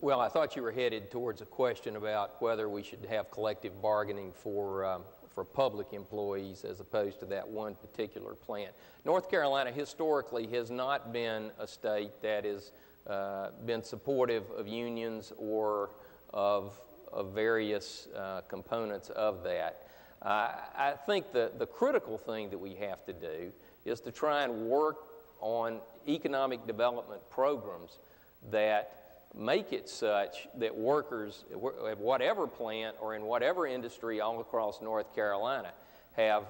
Well, I thought you were headed towards a question about whether we should have collective bargaining for public employees as opposed to that one particular plant. North Carolina historically has not been a state that has been supportive of unions or of various components of that. I think the critical thing that we have to do is to try and work on economic development programs that make it such that workers at whatever plant or in whatever industry all across North Carolina have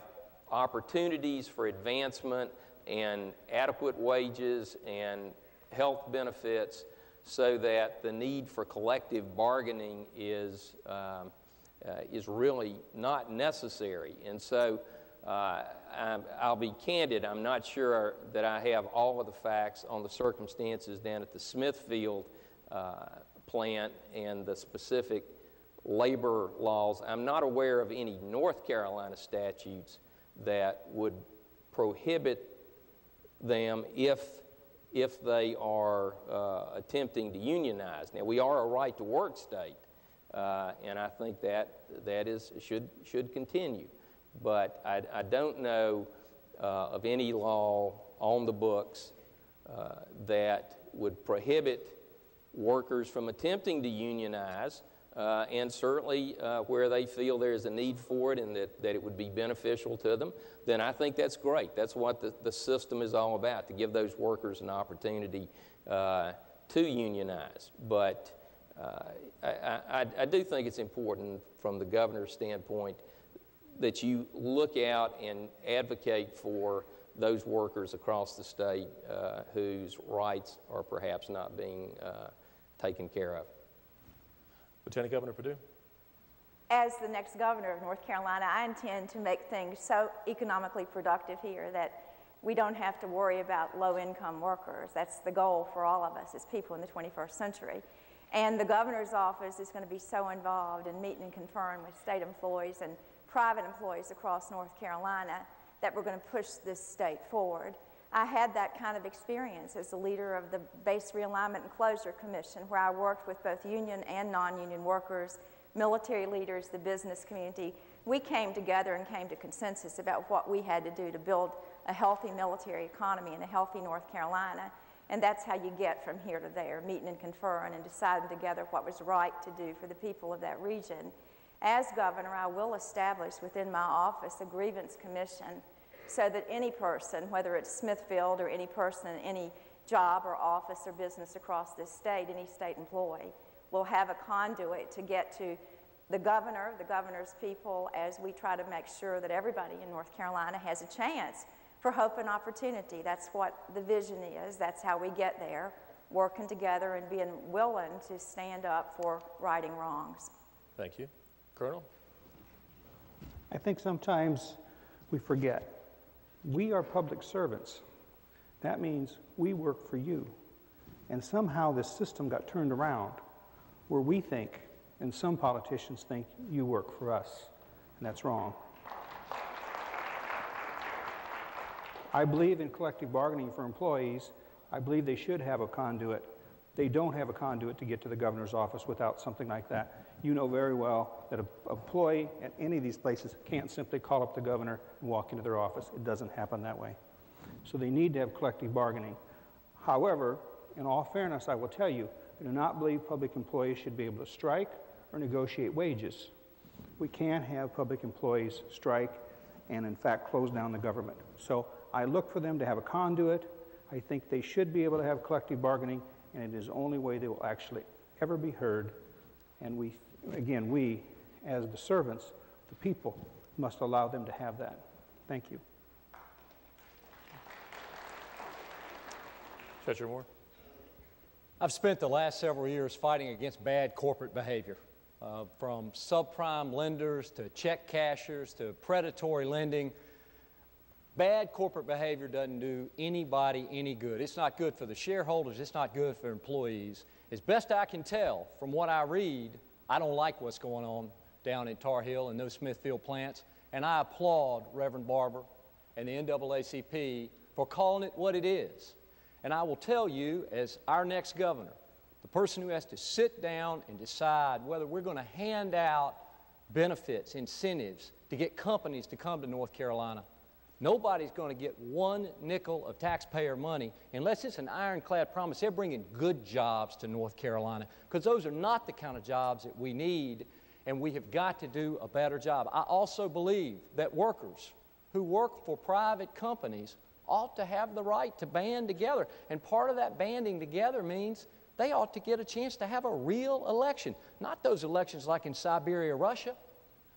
opportunities for advancement and adequate wages and health benefits so that the need for collective bargaining is really not necessary. And so I'll be candid, I'm not sure that I have all of the facts on the circumstances down at the Smithfield plant and the specific labor laws. I'm not aware of any North Carolina statutes that would prohibit them if they are attempting to unionize. Now, we are a right-to-work state, and I think that should continue. But I don't know of any law on the books that would prohibit workers from attempting to unionize, and certainly where they feel there's a need for it and that it would be beneficial to them, then I think that's great. That's what the system is all about, to give those workers an opportunity to unionize. But I do think it's important from the governor's standpoint that you look out and advocate for those workers across the state whose rights are perhaps not being taken care of. Lieutenant Governor Perdue. As the next governor of North Carolina, I intend to make things so economically productive here that we don't have to worry about low-income workers. That's the goal for all of us as people in the 21st century. And the governor's office is going to be so involved in meeting and conferring with state employees and private employees across North Carolina that we're going to push this state forward. I had that kind of experience as the leader of the Base Realignment and Closure Commission, where I worked with both union and non-union workers, military leaders, the business community. We came together and came to consensus about what we had to do to build a healthy military economy in a healthy North Carolina. And that's how you get from here to there, meeting and conferring and deciding together what was right to do for the people of that region. As governor, I will establish within my office a grievance commission so that any person, whether it's Smithfield or any person in any job or office or business across this state, any state employee, will have a conduit to get to the governor, the governor's people, as we try to make sure that everybody in North Carolina has a chance for hope and opportunity. That's what the vision is. That's how we get there, working together and being willing to stand up for righting wrongs. Thank you. Colonel? I think sometimes we forget. We are public servants. That means we work for you. And somehow this system got turned around where we think, and some politicians think, you work for us. And that's wrong. I believe in collective bargaining for employees. I believe they should have a conduit. They don't have a conduit to get to the governor's office without something like that. You know very well that an employee at any of these places can't simply call up the governor and walk into their office. It doesn't happen that way. So they need to have collective bargaining. However, in all fairness, I will tell you, I do not believe public employees should be able to strike or negotiate wages. We can't have public employees strike and, in fact, close down the government. So I look for them to have a conduit. I think they should be able to have collective bargaining, and it is the only way they will actually ever be heard. And we, again, we, as the servants, the people, must allow them to have that. Thank you. Treasurer Moore. I've spent the last several years fighting against bad corporate behavior, from subprime lenders to check cashers to predatory lending. Bad corporate behavior doesn't do anybody any good. It's not good for the shareholders. It's not good for employees. As best I can tell from what I read, I don't like what's going on down in Tar Heel and those Smithfield plants, and I applaud Reverend Barber and the NAACP for calling it what it is. And I will tell you, as our next governor, the person who has to sit down and decide whether we're going to hand out benefits, incentives to get companies to come to North Carolina. Nobody's going to get one nickel of taxpayer money unless it's an ironclad promise they're bringing good jobs to North Carolina, because those are not the kind of jobs that we need, and we have got to do a better job. I also believe that workers who work for private companies ought to have the right to band together, and part of that banding together means they ought to get a chance to have a real election, not those elections like in Siberia, Russia,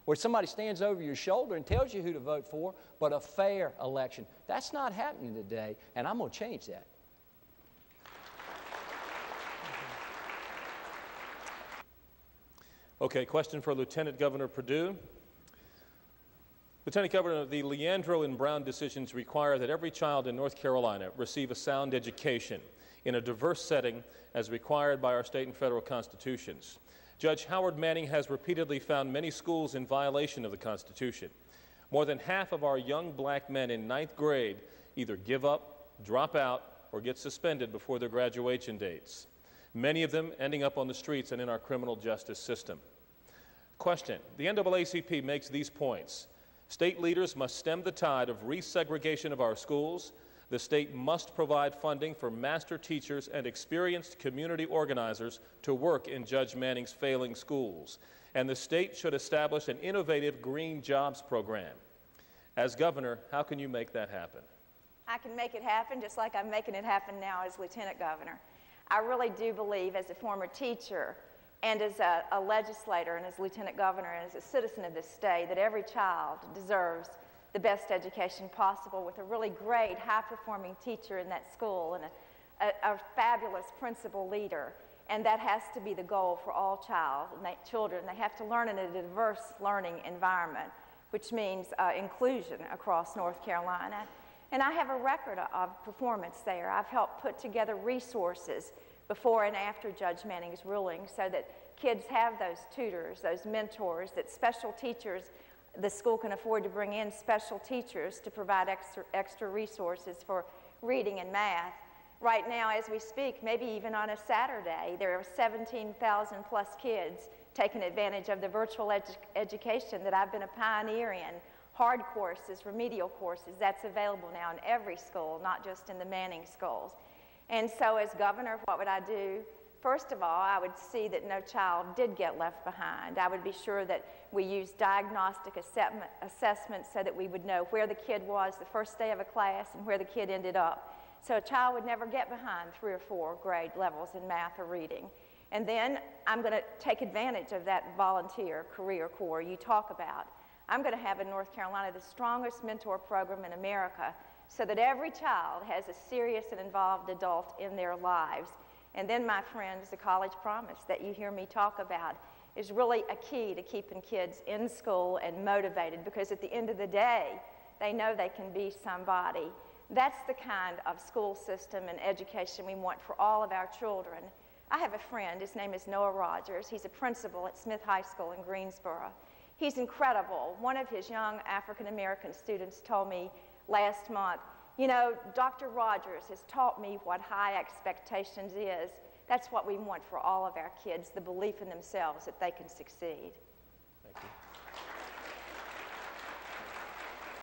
where somebody stands over your shoulder and tells you who to vote for, but a fair election. That's not happening today, and I'm going to change that. Okay, question for Lieutenant Governor Perdue. Lieutenant Governor, the Leandro and Brown decisions require that every child in North Carolina receive a sound education in a diverse setting as required by our state and federal constitutions. Judge Howard Manning has repeatedly found many schools in violation of the Constitution. More than half of our young black men in 9th grade either give up, drop out, or get suspended before their graduation dates, many of them ending up on the streets and in our criminal justice system. Question: the NAACP makes these points. State leaders must stem the tide of resegregation of our schools. The state must provide funding for master teachers and experienced community organizers to work in Judge Manning's failing schools. And the state should establish an innovative green jobs program. As governor, how can you make that happen? I can make it happen just like I'm making it happen now as lieutenant governor. I really do believe, as a former teacher and as a legislator and as lieutenant governor and as a citizen of this state, that every child deserves the best education possible with a really great, high-performing teacher in that school and a fabulous principal leader. And that has to be the goal for all children. They have to learn in a diverse learning environment, which means inclusion across North Carolina. And I have a record of performance there. I've helped put together resources before and after Judge Manning's ruling so that kids have those tutors, those mentors, that special teachers, the school can afford to bring in special teachers to provide extra resources for reading and math. Right now, as we speak, maybe even on a Saturday, there are 17,000 plus kids taking advantage of the virtual education that I've been a pioneer in. Hard courses, remedial courses, that's available now in every school, not just in the Manning schools. And so as governor, what would I do? First of all, I would see that no child did get left behind. I would be sure that we used diagnostic assessments so that we would know where the kid was the first day of a class and where the kid ended up. So a child would never get behind 3 or 4 grade levels in math or reading. And then I'm going to take advantage of that volunteer career corps you talk about. I'm going to have in North Carolina the strongest mentor program in America so that every child has a serious and involved adult in their lives. And then, my friends, the college promise that you hear me talk about is really a key to keeping kids in school and motivated, because at the end of the day, they know they can be somebody. That's the kind of school system and education we want for all of our children. I have a friend, his name is Noah Rogers. He's a principal at Smith High School in Greensboro. He's incredible. One of his young African-American students told me last month, you know, Dr. Rogers has taught me what high expectations is. That's what we want for all of our kids, the belief in themselves that they can succeed.